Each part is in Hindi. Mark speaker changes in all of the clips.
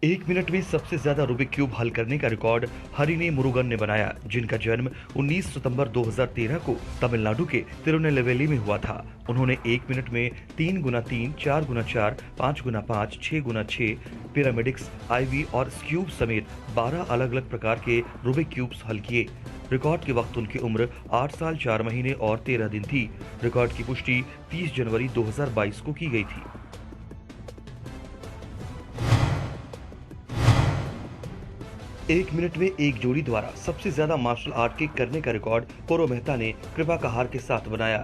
Speaker 1: एक मिनट में सबसे ज्यादा रूबिक क्यूब हल करने का रिकॉर्ड हरिने मुरुगन ने बनाया, जिनका जन्म 19 सितंबर 2013 को तमिलनाडु के तिरुनेलवेली में हुआ था। उन्होंने एक मिनट में 3 गुना 3, 4 गुना 4, 5 गुना 5, 6 गुना 6 पिरामिडिक्स, आईवी और क्यूब समेत 12 अलग अलग प्रकार के रूबिक क्यूब्स हल किए। रिकॉर्ड के वक्त उनकी उम्र 8 साल 4 महीने और 13 दिन थी। रिकॉर्ड की पुष्टि 30 जनवरी 2022 को की गई थी। एक मिनट में एक जोड़ी द्वारा सबसे ज्यादा मार्शल आर्ट किक करने का रिकॉर्ड पूर्व मेहता ने कृपा कहार के साथ बनाया।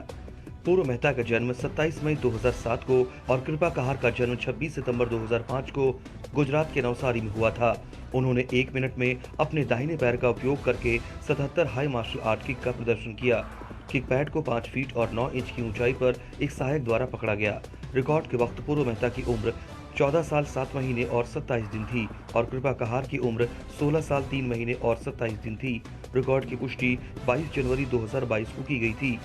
Speaker 1: पूर्व मेहता का जन्म 27 मई 2007 को और कृपा कहार का जन्म 26 सितंबर 2005 को गुजरात के नवसारी में हुआ था। उन्होंने एक मिनट में अपने दाहिने पैर का उपयोग करके 77 हाई मार्शल आर्ट किक का प्रदर्शन किया। किक पैड को 5 फीट और 9 इंच की ऊंचाई पर एक सहायक द्वारा पकड़ा गया। रिकॉर्ड के वक्त पूर्व मेहता की उम्र 14 साल 7 महीने और 27 दिन थी और कृपा कहार की उम्र 16 साल 3 महीने और 27 दिन थी। रिकॉर्ड की पुष्टि 22 जनवरी 2022 को की गई थी।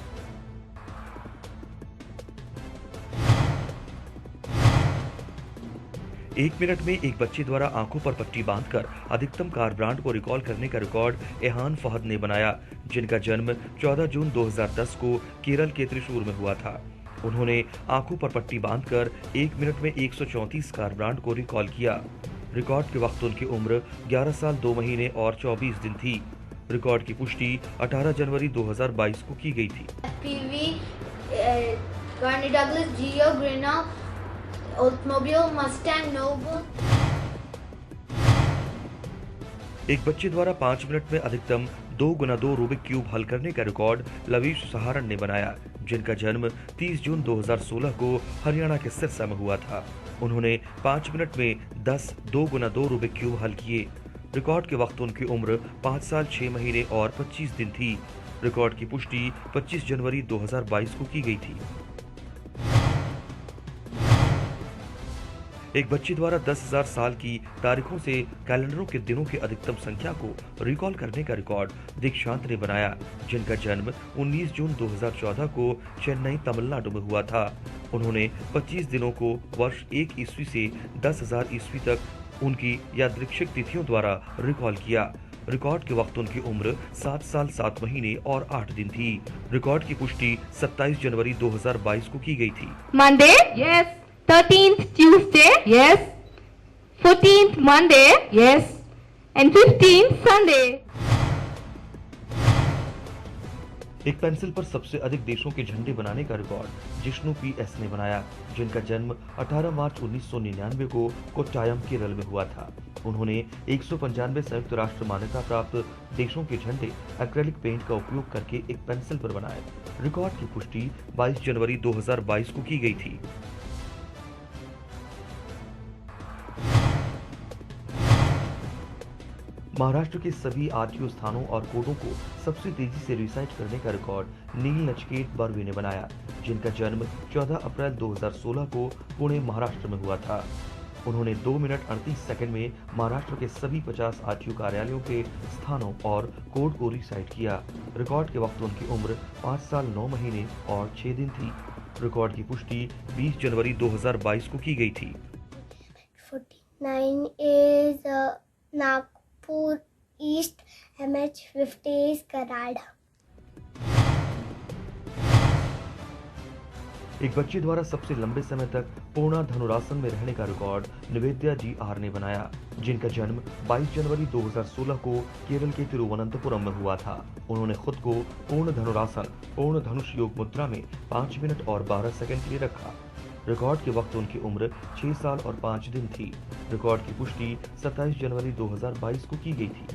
Speaker 1: एक मिनट में एक बच्चे द्वारा आंखों पर पट्टी बांधकर अधिकतम कार ब्रांड को रिकॉल करने का रिकॉर्ड एहान फहद ने बनाया, जिनका जन्म 14 जून 2010 को केरल के त्रिशूर में हुआ था। उन्होंने आंखों पर पट्टी बांधकर एक मिनट में 134 कार ब्रांड को रिकॉल किया। रिकॉर्ड के वक्त उनकी उम्र 11 साल 2 महीने और 24 दिन थी। रिकॉर्ड की पुष्टि 18 जनवरी 2022 को की गई थी।
Speaker 2: PV, Gurney Douglas, Gio Grino, Oldsmobile, Mustang, Noble।
Speaker 1: एक बच्चे द्वारा 5 मिनट में अधिकतम 2 गुना 2 रूबिक क्यूब हल करने का रिकॉर्ड लवीश सहारण ने बनाया, जिनका जन्म 30 जून 2016 को हरियाणा के सिरसा में हुआ था। उन्होंने 5 मिनट में 10 2 गुना 2 रूबिक क्यूब हल किए। रिकॉर्ड के वक्त उनकी उम्र 5 साल 6 महीने और 25 दिन थी। रिकॉर्ड की पुष्टि 25 जनवरी 2022 को की गई थी। एक बच्चे द्वारा 10,000 साल की तारीखों से कैलेंडरों के दिनों की अधिकतम संख्या को रिकॉल करने का रिकॉर्ड दीक्षांत ने बनाया, जिनका जन्म 19 जून 2014 को चेन्नई, तमिलनाडु में हुआ था। उन्होंने 25 दिनों को वर्ष 1 ईस्वी से 10,000 ईस्वी तक उनकी यादृच्छिक तिथियों द्वारा रिकॉल किया। रिकॉर्ड के वक्त उनकी उम्र 7 साल 7 महीने और 8 दिन थी। रिकॉर्ड की पुष्टि 27 जनवरी 2022 को की गई थी।
Speaker 3: Monday? Yes. 13th Tuesday? Yes. 14th Monday? Yes. And 15th Sunday?
Speaker 1: एक पेंसिल पर सबसे अधिक देशों के झंडे बनाने का रिकॉर्ड जिष्णु PS ने बनाया, जिनका जन्म 18 मार्च 1999 को कोट्टायम, केरल में हुआ था। उन्होंने 195 संयुक्त राष्ट्र मान्यता प्राप्त देशों के झंडे एक्रेलिक पेंट का उपयोग करके एक पेंसिल पर बनाए। रिकॉर्ड की पुष्टि 22 जनवरी 2022 को की गई थी। महाराष्ट्र के सभी आरटीओ स्थानों और कोडों को सबसे तेजी से रिसाइट करने का रिकॉर्ड नील नचिकेत बर्वे ने बनाया, जिनका जन्म 14 अप्रैल 2016 को पुणे, महाराष्ट्र में हुआ था। उन्होंने 2 मिनट 38 सेकंड में महाराष्ट्र के सभी 50 आरटीओ कार्यालयों के स्थानों और कोड को रिसाइट किया। रिकॉर्ड के वक्त उनकी उम्र 5 साल 9 महीने और 6 दिन थी। रिकॉर्ड की पुष्टि 20 जनवरी 2022 को की गई थी।
Speaker 4: 49 is Nagpur East, MH50 is Karad।
Speaker 1: एक बच्चे द्वारा सबसे लंबे समय तक पूर्ण धनुरासन में रहने का रिकॉर्ड निवेद्या GR ने बनाया, जिनका जन्म 22 जनवरी 2016 को केरल के तिरुवनंतपुरम में हुआ था। उन्होंने खुद को पूर्ण धनुरासन, पूर्ण धनुष योग मुद्रा में 5 मिनट और 12 सेकंड के लिए रखा। रिकॉर्ड के वक्त उनकी उम्र 6 साल और 5 दिन थी। रिकॉर्ड की पुष्टि 27 जनवरी 2022 को की गई थी।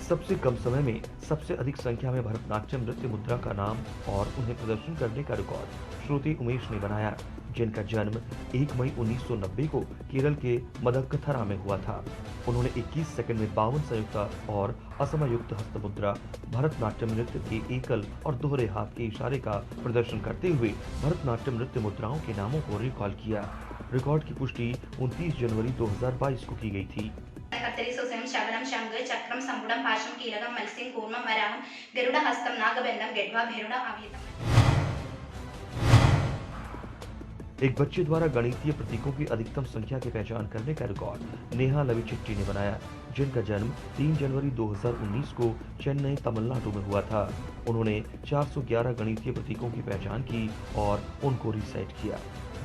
Speaker 1: सबसे कम समय में सबसे अधिक संख्या में भरतनाट्यम नृत्य मुद्रा का नाम और उन्हें प्रदर्शन करने का रिकॉर्ड श्रुति उमेश ने बनाया, जिनका जन्म 1 मई 1990 को केरल के मदक्कथरा में हुआ था। उन्होंने 21 सेकंड में 52 संयुक्त और असमयुक्त हस्त मुद्रा भरतनाट्यम नृत्य के एकल और दोहरे हाथ के इशारे का प्रदर्शन करते हुए भरतनाट्यम नृत्य मुद्राओं के नामों को रिकॉल किया। रिकॉर्ड की पुष्टि 29 जनवरी 2022 को की गई थी।
Speaker 5: कत्तरी सुसम शगनम शंग चक्रम संपुटम पाशम कीलकम मत्स्यम कूर्मम वराहम गरुड़ हस्तम नागबंधम गड्वा भैरुड़ आवीतम।
Speaker 1: एक बच्चे द्वारा गणितीय प्रतीकों की अधिकतम संख्या की पहचान करने का रिकॉर्ड नेहा लविचिट्टी ने बनाया, जिनका जन्म 3 जनवरी 2019 को चेन्नई, तमिलनाडु में हुआ था। उन्होंने 411 गणितीय प्रतीकों की पहचान की और उनको रिसाइट किया,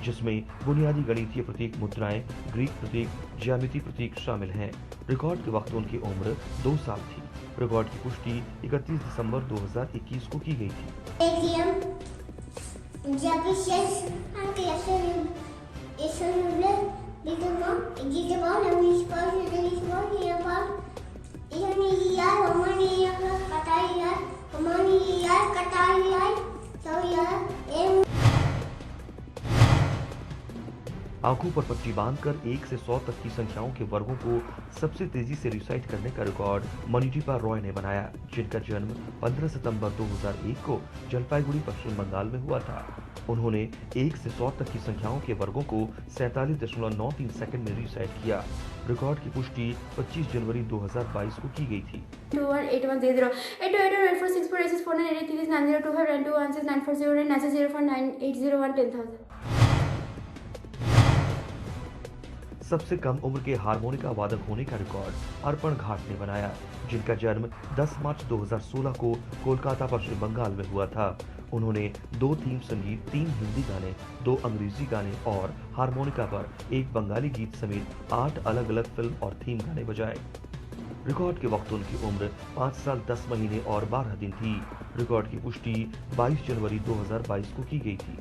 Speaker 1: जिसमें बुनियादी गणितीय प्रतीक, मुद्राएं, ग्रीक प्रतीक, ज्यामिति प्रतीक शामिल हैं। रिकॉर्ड के वक्त उनकी उम्र 2 साल थी। रिकॉर्ड की पुष्टि 31 दिसंबर 2021 को की गई थी। आंखों पर पट्टी बांधकर 1 से 100 तक की संख्याओं के वर्गों को सबसे तेजी से रिसाइट करने का रिकॉर्ड मणिदीपा रॉय ने बनाया, जिनका जन्म 15 सितंबर 2001 को जलपाईगुड़ी, पश्चिम बंगाल में हुआ था। उन्होंने 1 से 100 तक की संख्याओं के वर्गों को 47.93 सेकंड में रिसाइट किया। रिकॉर्ड की पुष्टि 25 जनवरी 2022 को की गई थी।
Speaker 6: 218100 828464649833940
Speaker 1: सबसे कम उम्र के हारमोनिका वादक होने का रिकॉर्ड अर्पण घाट ने बनाया, जिनका जन्म 10 मार्च 2016 को कोलकाता, पश्चिम बंगाल में हुआ था। उन्होंने 2 थीम संगीत, 3 हिंदी गाने, 2 अंग्रेजी गाने और हारमोनिका पर 1 बंगाली गीत समेत 8 अलग अलग फिल्म और थीम गाने बजाए। रिकॉर्ड के वक्त उनकी उम्र 5 साल 10 महीने और 12 दिन थी। रिकॉर्ड की पुष्टि 22 जनवरी 2022 को की गई थी।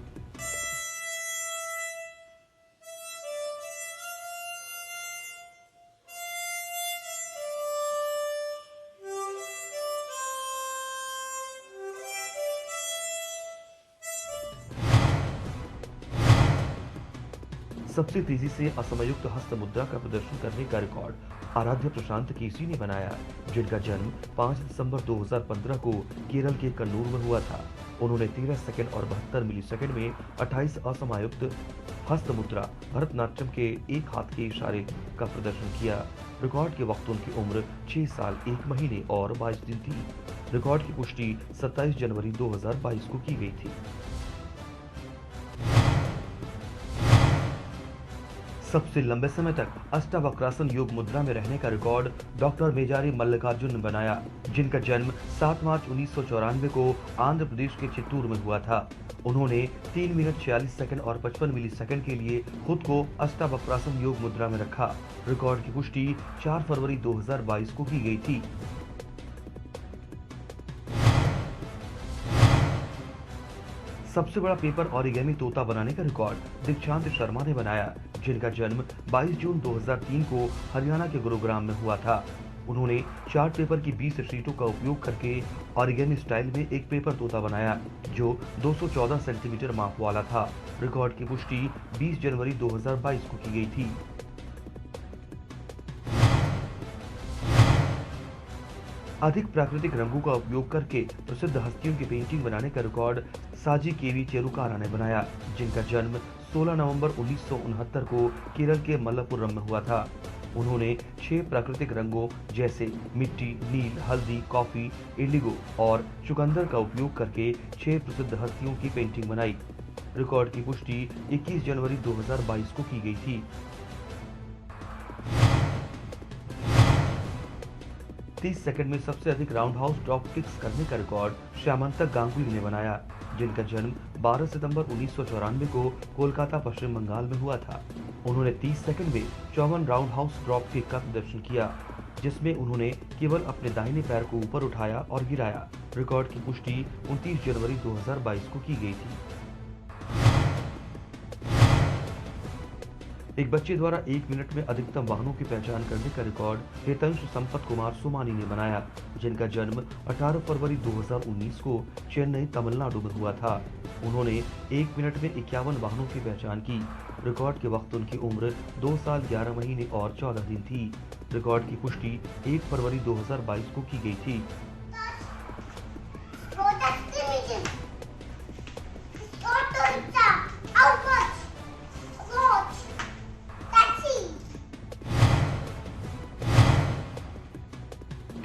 Speaker 1: सबसे तेजी से असमयुक्त हस्त मुद्रा का प्रदर्शन करने का रिकॉर्ड आराध्य प्रशांत केसी ने बनाया, जिनका जन्म 5 दिसंबर 2015 को केरल के कन्नूर में हुआ था। उन्होंने 13 सेकंड और 72 मिलीसेकंड में 28 असमयुक्त हस्त मुद्रा भरतनाट्यम के एक हाथ के इशारे का प्रदर्शन किया। रिकॉर्ड के वक्त उनकी उम्र 6 साल 1 महीने और 22 दिन थी। रिकॉर्ड की पुष्टि 27 जनवरी 2022 को की गई थी। सबसे लंबे समय तक अष्टावक्रासन योग मुद्रा में रहने का रिकॉर्ड डॉक्टर मेजारी मल्लिकार्जुन ने बनाया, जिनका जन्म 7 मार्च 1994 को आंध्र प्रदेश के चित्तूर में हुआ था। उन्होंने 3 मिनट 46 सेकंड और 55 मिलीसेकंड के लिए खुद को अष्टावक्रासन योग मुद्रा में रखा। रिकॉर्ड की पुष्टि 4 फरवरी 2022 को की गई थी। सबसे बड़ा पेपर ऑरिगेमी तोता बनाने का रिकॉर्ड दीक्षांत शर्मा ने बनाया, जिनका जन्म 22 जून 2003 को हरियाणा के गुरुग्राम में हुआ था। उन्होंने चार्ट पेपर की 20 शीटों का उपयोग करके ऑरिगेमी स्टाइल में एक पेपर तोता बनाया, जो 214 सेंटीमीटर माप वाला था। रिकॉर्ड की पुष्टि 20 जनवरी 2022 को की गई थी। अधिक प्राकृतिक रंगों का उपयोग करके प्रसिद्ध हस्तियों की पेंटिंग बनाने का रिकॉर्ड साजी केवी चेरुकारा ने बनाया, जिनका जन्म 16 नवंबर 1969 को केरल के मल्लपुरम में हुआ था। उन्होंने 6 प्राकृतिक रंगों जैसे मिट्टी, नील, हल्दी, कॉफी, इंडिगो और चुकंदर का उपयोग करके 6 प्रसिद्ध हस्तियों की पेंटिंग बनाई। रिकॉर्ड की पुष्टि 21 जनवरी 2022 को की गई थी। 30 सेकंड में सबसे अधिक राउंड हाउस ड्रॉप किक्स करने का रिकॉर्ड श्यामंतक गांगुली ने बनाया, जिनका जन्म 12 सितंबर 1994 को कोलकाता, पश्चिम बंगाल में हुआ था। उन्होंने 30 सेकंड में 54 राउंड हाउस ड्रॉप किक का प्रदर्शन किया, जिसमें उन्होंने केवल अपने दाहिने पैर को ऊपर उठाया और गिराया। रिकॉर्ड की पुष्टि 29 जनवरी 2022 को की गई थी। एक बच्चे द्वारा 1 मिनट में अधिकतम वाहनों की पहचान करने का रिकॉर्ड हेतंश संपत कुमार सोमानी ने बनाया, जिनका जन्म 18 फरवरी 2019 को चेन्नई, तमिलनाडु में हुआ था। उन्होंने 1 मिनट में 51 वाहनों की पहचान की। रिकॉर्ड के वक्त उनकी उम्र 2 साल 11 महीने और 14 दिन थी। रिकॉर्ड की पुष्टि 1 फरवरी 2022 को की गई थी।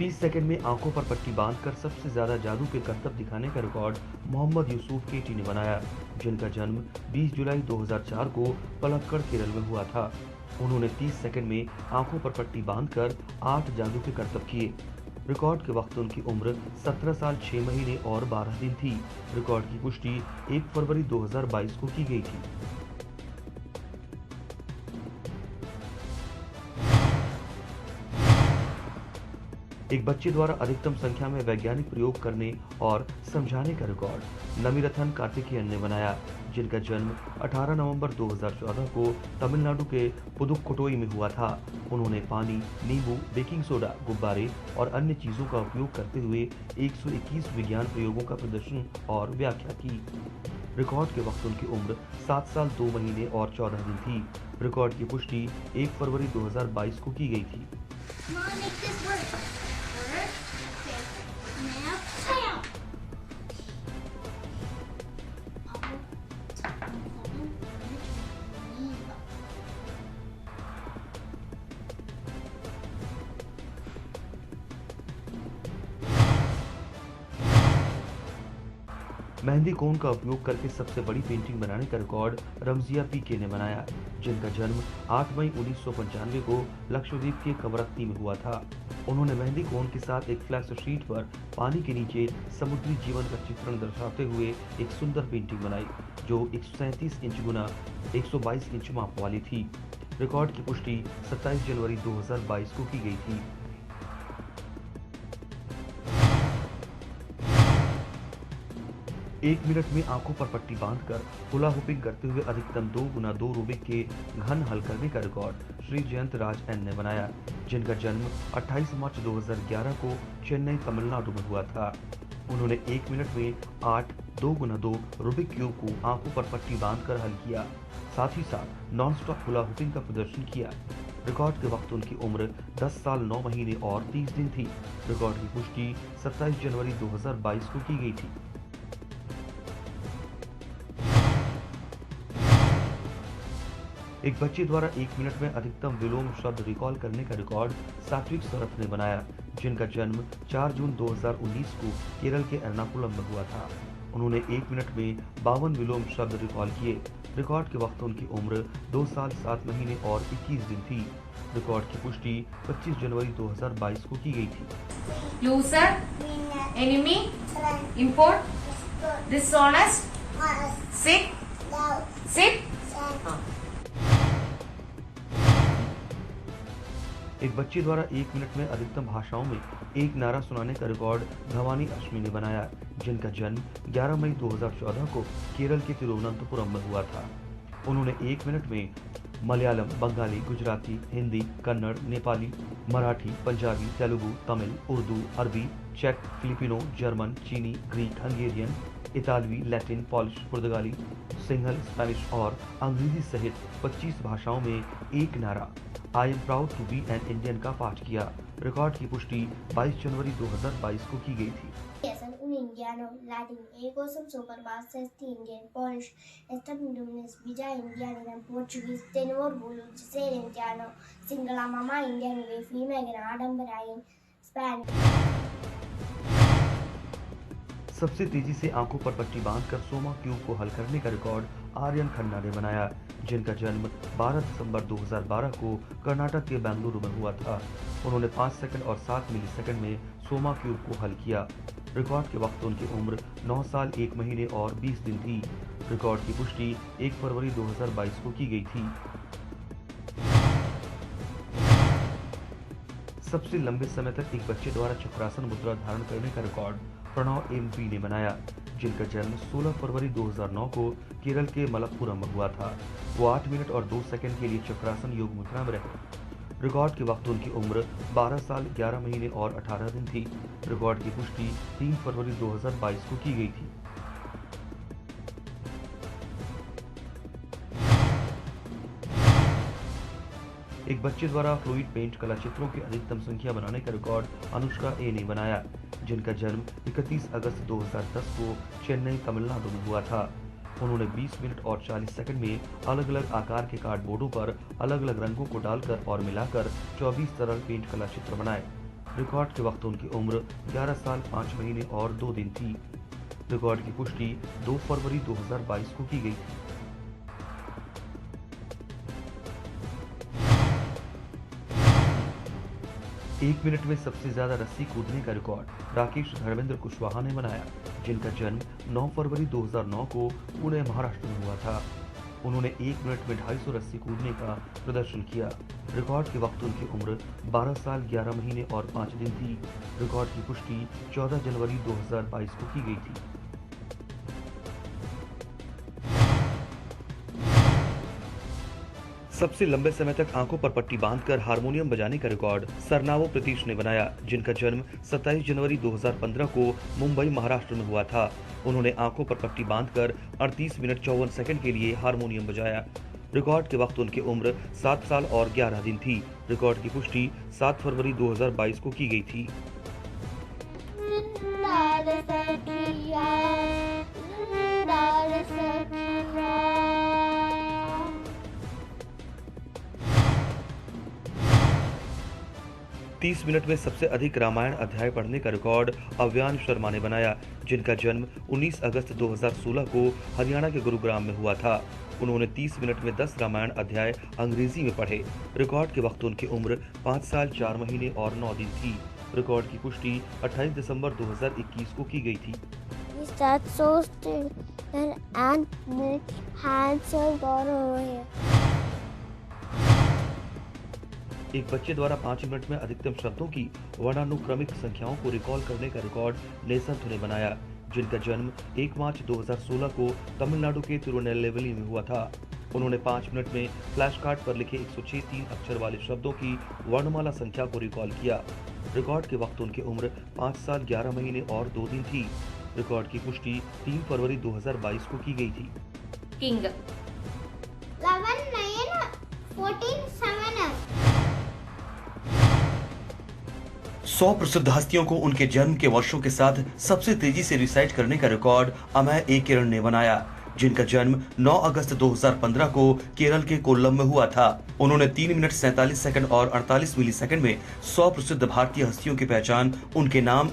Speaker 1: 30 सेकंड में आंखों पर पट्टी बांधकर सबसे ज्यादा जादू के करतब दिखाने का रिकॉर्ड मोहम्मद यूसुफ केटी ने बनाया, जिनका जन्म 20 जुलाई 2004 को पलक्कड़ केरल में हुआ था। उन्होंने 30 सेकंड में आंखों पर पट्टी बांधकर 8 जादू के करतब किए। रिकॉर्ड के वक्त उनकी उम्र 17 साल 6 महीने और 12 दिन थी। रिकॉर्ड की पुष्टि 1 फरवरी 2022 को की गई थी। एक बच्चे द्वारा अधिकतम संख्या में वैज्ञानिक प्रयोग करने और समझाने का रिकॉर्ड नमिरथन कार्तिकेयन ने बनाया, जिनका जन्म 18 नवंबर 2014 को तमिलनाडु के पुदुक्कोट्टई में हुआ था। उन्होंने पानी, नींबू, बेकिंग सोडा, गुब्बारे और अन्य चीजों का उपयोग करते हुए 121 विज्ञान प्रयोगों का प्रदर्शन और व्याख्या की। रिकॉर्ड के वक्त उनकी उम्र 7 साल 2 महीने और 14 दिन थी। रिकॉर्ड की पुष्टि 1 फरवरी 2022 को की गई थी। मेहंदी कोन का उपयोग करके सबसे बड़ी पेंटिंग बनाने का रिकॉर्ड रमजिया पीके ने बनाया, जिनका जन्म 8 मई 1995 को लक्षद्वीप के कवरत्ती में हुआ था। उन्होंने मेहंदी कोन के साथ एक फ्लैक्स शीट पर पानी के नीचे समुद्री जीवन का चित्रण दर्शाते हुए एक सुंदर पेंटिंग बनाई, जो 137 इंच गुना 122 इंच माप वाली थी। रिकॉर्ड की पुष्टि 27 जनवरी 2022 को की गई थी। एक मिनट में आंखों पर पट्टी बांधकर हुला हुपिंग करते हुए अधिकतम 2 गुना 2 रूबिक के घन हल करने का रिकॉर्ड श्री जयंत राज एन ने बनाया, जिनका जन्म 28 मार्च 2011 को चेन्नई तमिलनाडु में हुआ था। उन्होंने 1 मिनट में 8 2 गुना 2 रूबिक क्यूब को आंखों पर पट्टी बांधकर हल किया, साथ ही साथ नॉन स्टॉप हुला हुपिंग का प्रदर्शन किया। रिकॉर्ड के वक्त उनकी उम्र 10 साल 9 महीने और 30 दिन थी। रिकॉर्ड की पुष्टि 27 जनवरी 2022 को की गई थी। एक बच्चे द्वारा 1 मिनट में अधिकतम विलोम शब्द रिकॉल करने का रिकॉर्ड सात्विक सरथ ने बनाया, जिनका जन्म 4 जून 2019 को केरल के एर्नाकुलम में हुआ था। उन्होंने 1 मिनट में 52 विलोम शब्द रिकॉल किए। रिकॉर्ड के वक्त उनकी उम्र 2 साल 7 महीने और 21 दिन थी। रिकॉर्ड की पुष्टि 25 जनवरी 2022 को की गई थी।
Speaker 7: लूजर, एनिमी, इम्पोर्ट, डिसऑनेस्ट, सिक, सिक।
Speaker 1: एक बच्चे द्वारा 1 मिनट में अधिकतम भाषाओं में एक नारा सुनाने का रिकॉर्ड भवानी अश्मी ने बनाया, जिनका जन्म 11 मई 2014 को केरल के तिरुवनंतपुरम में हुआ था। उन्होंने 1 मिनट में मलयालम, बंगाली, गुजराती, हिंदी, कन्नड़, नेपाली, मराठी, पंजाबी, तेलुगु, तमिल, उर्दू, अरबी, चेक, फिलिपिनो, जर्मन, चीनी, ग्रीक, हंगेरियन, इतालवी, लैटिन, पॉलिश, पुर्तगाली, सिंहल, स्पेनिश और अंग्रेजी सहित 25 भाषाओं में एक नारा I am proud to be an Indian का पाठ किया। रिकॉर्ड की पुष्टि 22 जनवरी 2022 को की गई थी।
Speaker 4: Un indiano, Latin, ego som super basesti Indian, Polish, estadounidense, bija Indian, Portuguese, tenor bulu, jisere indiano, singla mama Indian, way female, adambarain, Spanish।
Speaker 1: सबसे तेजी से आंखों पर पट्टी बांधकर सोमा क्यूब को हल करने का रिकॉर्ड आर्यन खन्ना ने बनाया, जिनका जन्म 12 दिसंबर 2012 को कर्नाटक के बेंगलुरु में हुआ था। उन्होंने 5 सेकंड और 7 मिलीसेकंड में सोमा क्यूब को हल किया। रिकॉर्ड के वक्त उनकी उम्र 9 साल 1 महीने और 20 दिन थी। रिकॉर्ड की पुष्टि 1 फरवरी 2022 को की गई थी। सबसे लंबे समय तक एक बच्चे द्वारा चक्रासन मुद्रा धारण करने का रिकॉर्ड प्रणव एम.पी. ने बनाया, जिनका जन्म 16 फरवरी 2009 को केरल के मलप्पुरम में हुआ था। वो 8 मिनट और 2 सेकंड के लिए चक्रासन योग मुद्रा में रहे। रिकॉर्ड के वक्त उनकी उम्र 12 साल 11 महीने और 18 दिन थी। रिकॉर्ड की पुष्टि 3 फरवरी 2022 को की गई थी। एक बच्चे द्वारा फ्लूइड पेंट कला चित्रों की अधिकतम संख्या बनाने का रिकॉर्ड अनुष्का ए ने बनाया, जिनका जन्म 31 अगस्त 2010 को चेन्नई तमिलनाडु में हुआ था। उन्होंने 20 मिनट और 40 सेकंड में अलग अलग आकार के कार्डबोर्डों पर अलग अलग रंगों को डालकर और मिलाकर 24 सरल पेंट कला चित्र बनाए। रिकॉर्ड के वक्त उनकी उम्र 11 साल 5 महीने और 2 दिन थी। रिकॉर्ड की पुष्टि 2 फरवरी 2022 को की गई थी। एक मिनट में सबसे ज्यादा रस्सी कूदने का रिकॉर्ड राकेश धर्मेंद्र कुशवाहा ने बनाया, जिनका जन्म 9 फरवरी 2009 को पुणे महाराष्ट्र में हुआ था। उन्होंने 1 मिनट में 250 रस्सी कूदने का प्रदर्शन किया। रिकॉर्ड के वक्त उनकी उम्र 12 साल 11 महीने और 5 दिन थी। रिकॉर्ड की पुष्टि 14 जनवरी 2022 को की गई थी। सबसे लंबे समय तक आंखों पर पट्टी बांधकर हारमोनियम बजाने का रिकॉर्ड सरनावो प्रतीश ने बनाया, जिनका जन्म 27 जनवरी 2015 को मुंबई महाराष्ट्र में हुआ था। उन्होंने आंखों पर पट्टी बांधकर 38 मिनट 54 सेकंड के लिए हारमोनियम बजाया। रिकॉर्ड के वक्त उनकी उम्र 7 साल और 11 दिन थी। रिकॉर्ड की पुष्टि 7 फरवरी 2022 को की गई थी। तीस मिनट में सबसे अधिक रामायण अध्याय पढ़ने का रिकॉर्ड अव्यान शर्मा ने बनाया, जिनका जन्म 19 अगस्त 2016 को हरियाणा के गुरुग्राम में हुआ था। उन्होंने 30 मिनट में 10 रामायण अध्याय अंग्रेजी में पढ़े। रिकॉर्ड के वक्त उनकी उम्र 5 साल 4 महीने और 9 दिन थी। रिकॉर्ड की पुष्टि 28 दिसंबर 2021 को की गई थी। एक बच्चे द्वारा 5 मिनट में अधिकतम शब्दों की वर्णानुक्रमिक संख्याओं को रिकॉल करने का रिकॉर्ड नेसंथ ने बनाया, जिनका जन्म 1 मार्च 2016 को तमिलनाडु के तिरुनेलवेली में हुआ था। उन्होंने 5 मिनट में फ्लैश कार्ड पर लिखे 106 3 अक्षर वाले शब्दों की वर्णमाला संख्या को रिकॉल किया। रिकॉर्ड के वक्त उनकी उम्र 5 साल 11 महीने और 2 दिन थी। रिकॉर्ड की पुष्टि 3 फरवरी 2022 को की गई थी।
Speaker 7: किंग
Speaker 4: 11 9 14 7
Speaker 1: 100 प्रसिद्ध हस्तियों को उनके जन्म के वर्षों के साथ सबसे तेजी से रिसाइट करने का रिकॉर्ड अमय ए किरण ने बनाया, जिनका जन्म 9 अगस्त 2015 को केरल के कोल्लम में हुआ था। उन्होंने 3 मिनट 47 सेकंड और 48 मिलीसेकंड में 100 प्रसिद्ध भारतीय हस्तियों की पहचान उनके नाम,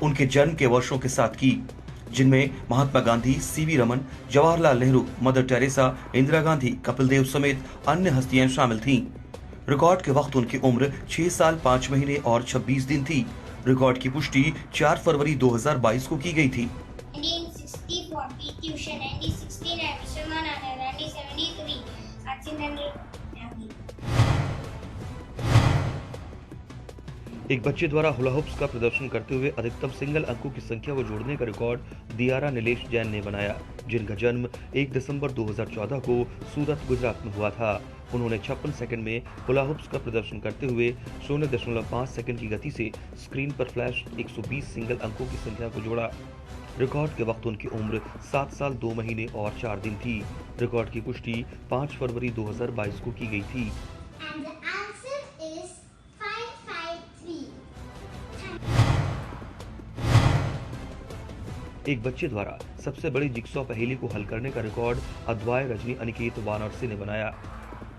Speaker 1: उनके जन्म के वर्षों के साथ की, जिनमें Mahatma Gandhi, CV Raman, Jawaharlal Nehru, Mother Teresa, Indira Gandhi, Kapil Dev समेत अन्य हस्तियां शामिल थीं। रिकॉर्ड के वक्त उनकी उम्र 6 साल 5 महीने और 26 दिन थी। रिकॉर्ड की पुष्टि 4 फरवरी 2022 को की गई थी।
Speaker 4: 1964 PT Usha, 1969 Vishwanathan, 1973 Sachin Tendulkar।
Speaker 1: एक बच्चे द्वारा हुला हुप्स का प्रदर्शन करते हुए अधिकतम सिंगल अंकों की संख्या को जोड़ने का रिकॉर्ड दियारा नीलेश जैन ने बनाया, जिनका जन्म 1 दिसंबर 2014 को सूरत, गुजरात में हुआ था। उन्होंने 56 सेकंड में हुला हुप्स का प्रदर्शन करते हुए 0.5 सेकंड की गति से स्क्रीन पर फ्लैश 120 सिंगल अंकों की संख्या को जोड़ा। रिकॉर्ड के वक्त उनकी उम्र 7 साल 2 महीने और 4 दिन थी। रिकॉर्ड की पुष्टि 5 फरवरी 2022 को की गई थी।
Speaker 4: And the answer is 553.
Speaker 1: एक बच्चे द्वारा सबसे बड़ी जिक्सॉ पहेली को हल करने का रिकॉर्ड अद्वाय रजनी अनिकेत वाराणसी ने बनाया,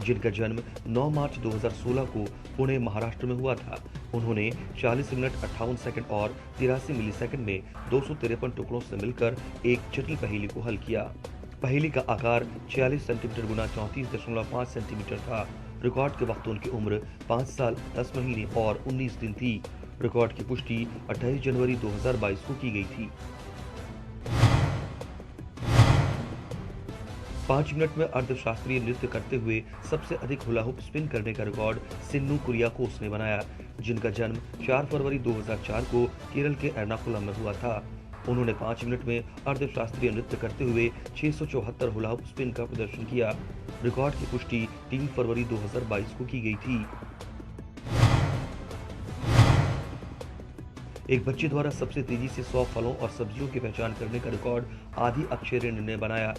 Speaker 1: जिनका जन्म 9 मार्च 2016 को पुणे महाराष्ट्र में हुआ था। उन्होंने 40 मिनट 58 सेकंड और 83 मिलीसेकंड में 253 टुकड़ों से मिलकर एक जटिल पहेली को हल किया। पहेली का आकार 46 सेंटीमीटर गुना 34.5 सेंटीमीटर था। रिकॉर्ड के वक्त उनकी उम्र 5 साल 10 महीने और 19 दिन थी। रिकॉर्ड की पुष्टि 28 जनवरी 2022 को की गई थी। 5 मिनट में अर्धशास्त्रीय नृत्य करते हुए सबसे अधिक हुला हुप स्पिन करने का रिकॉर्ड सिन्नू कुरियाकोस ने बनाया, जिनका जन्म 4 फरवरी 2004 को केरल के एर्नाकुलम में हुआ था। उन्होंने 5 मिनट में अर्धशास्त्रीय नृत्य करते हुए 674 हुला हुप स्पिन का प्रदर्शन किया। रिकॉर्ड की पुष्टि 3 फरवरी 2022 को की गई थी। एक बच्चे द्वारा सबसे तेजी से 100 फलों और सब्जियों की पहचान करने का रिकॉर्ड आदि अक्षरेन ने बनाया,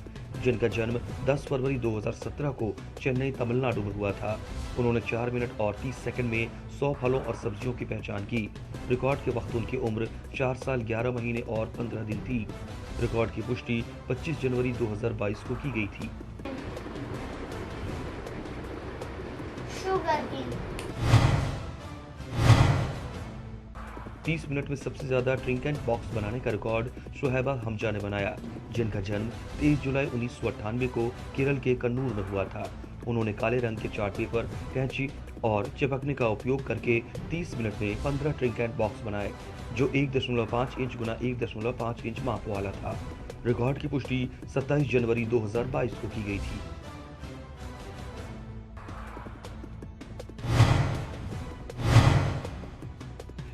Speaker 1: जिनका जन्म 10 फरवरी 2017 को चेन्नई, तमिलनाडु में हुआ था। उन्होंने 4 मिनट और 30 सेकंड में 100 फलों और सब्जियों की पहचान की। रिकॉर्ड के वक्त उनकी उम्र 4 साल 11 महीने और 15 दिन थी। रिकॉर्ड की पुष्टि 25 जनवरी 2022 को की गई थी। 30 मिनट में सबसे ज्यादा ड्रिंक एंड बॉक्स बनाने का रिकॉर्ड शुहैबा हमजा ने बनाया, जिनका जन्म 23 जुलाई 1998 को केरल के कन्नूर में हुआ था। उन्होंने काले रंग के चार्ट पेपर, कैंची और चिपकने का उपयोग करके 30 मिनट में 15 ड्रिंक एंड बॉक्स बनाए, जो 1.5 इंच गुना 1.5 इंच माप वाला था। रिकॉर्ड की पुष्टि 27 जनवरी 2022 को की गई थी।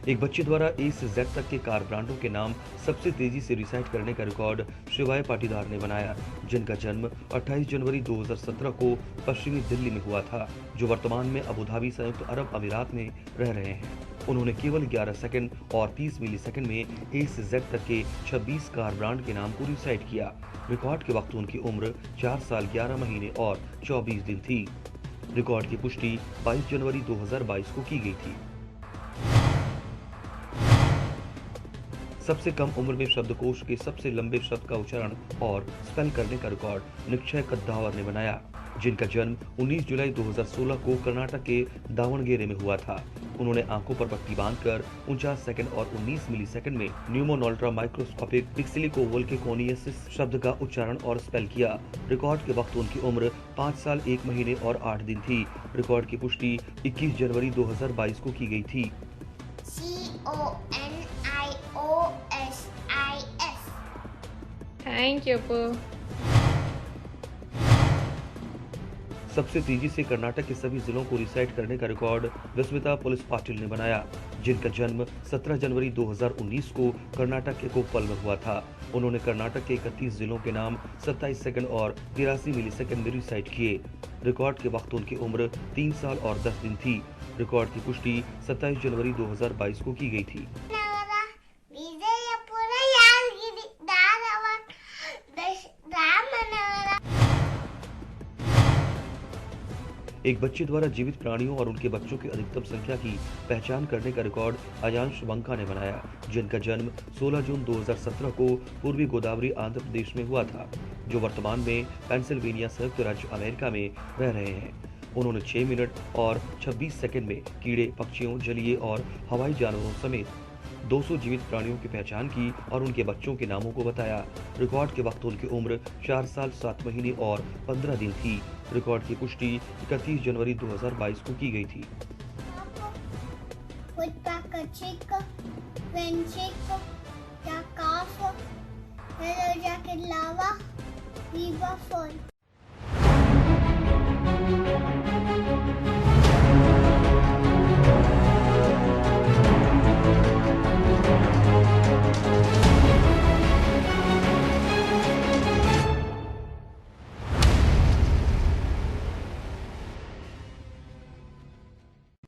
Speaker 1: एक बच्चे द्वारा ए से जेड तक के कार ब्रांडों के नाम सबसे तेजी से रिसाइट करने का रिकॉर्ड शिवाय पाटीदार ने बनाया, जिनका जन्म 28 जनवरी 2017 को पश्चिमी दिल्ली में हुआ था, जो वर्तमान में अबू धाबी संयुक्त अरब अमीरात में रह रहे हैं। उन्होंने केवल 11 सेकंड और 30 मिलीसेकंड में ए से जेड तक के 26 कार ब्रांड के नाम को रिसाइट किया। रिकॉर्ड के वक्त उनकी उम्र 4 साल 11 महीने और 24 दिन थी। रिकॉर्ड की पुष्टि 22 जनवरी 2022 को की गई थी। सबसे कम उम्र में शब्दकोश के सबसे लंबे शब्द का उच्चारण और स्पेल करने का रिकॉर्ड निक्षय कद्दावर ने बनाया, जिनका जन्म 19 जुलाई 2016 को कर्नाटक के दावणगेरे में हुआ था। उन्होंने आंखों पर पट्टी बांधकर 49 सेकंड और 19 मिलीसेकंड में न्यूमोनॉल्ट्रा माइक्रोस्कोपिक पिक्सिलिकोवल्केकोनियसिस शब्द का उच्चारण और स्पेल किया। रिकॉर्ड के वक्त उनकी उम्र 5 साल 1 महीने और 8 दिन थी। रिकॉर्ड की पुष्टि 21 जनवरी 2022 को की गई थी।
Speaker 3: Thank you, Poo.
Speaker 1: सबसे तेजी से कर्नाटक के सभी जिलों को रिसाइट करने का रिकॉर्ड विस्मिता पुलिस पाटिल ने बनाया, जिनका जन्म 17 जनवरी 2019 को कर्नाटक के कोप्पल में हुआ था। उन्होंने कर्नाटक के 31 जिलों के नाम 27 सेकंड और 83 मिलीसेकंड में रिसाइट किए। रिकॉर्ड के वक्त उनकी उम्र 3 साल और 10 दिन थी। रिकॉर्ड की पुष्टि 27 जनवरी 2022 को की गई थी। एक बच्चे द्वारा जीवित प्राणियों और उनके बच्चों की अधिकतम संख्या की पहचान करने का रिकॉर्ड अयांश बंका ने बनाया, जिनका जन्म 16 जून 2017 को पूर्वी गोदावरी आंध्र प्रदेश में हुआ था, जो वर्तमान में पेंसिल्वेनिया संयुक्त राज्य अमेरिका में रह रहे हैं। उन्होंने 6 मिनट और 26 सेकंड में कीड़े, पक्षियों, जलीय और हवाई जानवरों समेत 200 जीवित प्राणियों की पहचान की और उनके बच्चों के नामों को बताया। रिकॉर्ड के वक्त उनकी उम्र 4 साल 7 महीने और 15 दिन थी। रिकॉर्ड की पुष्टि 31 जनवरी 2022 को की गई थी।
Speaker 4: Hello, Jacket Lava, Viva Phone.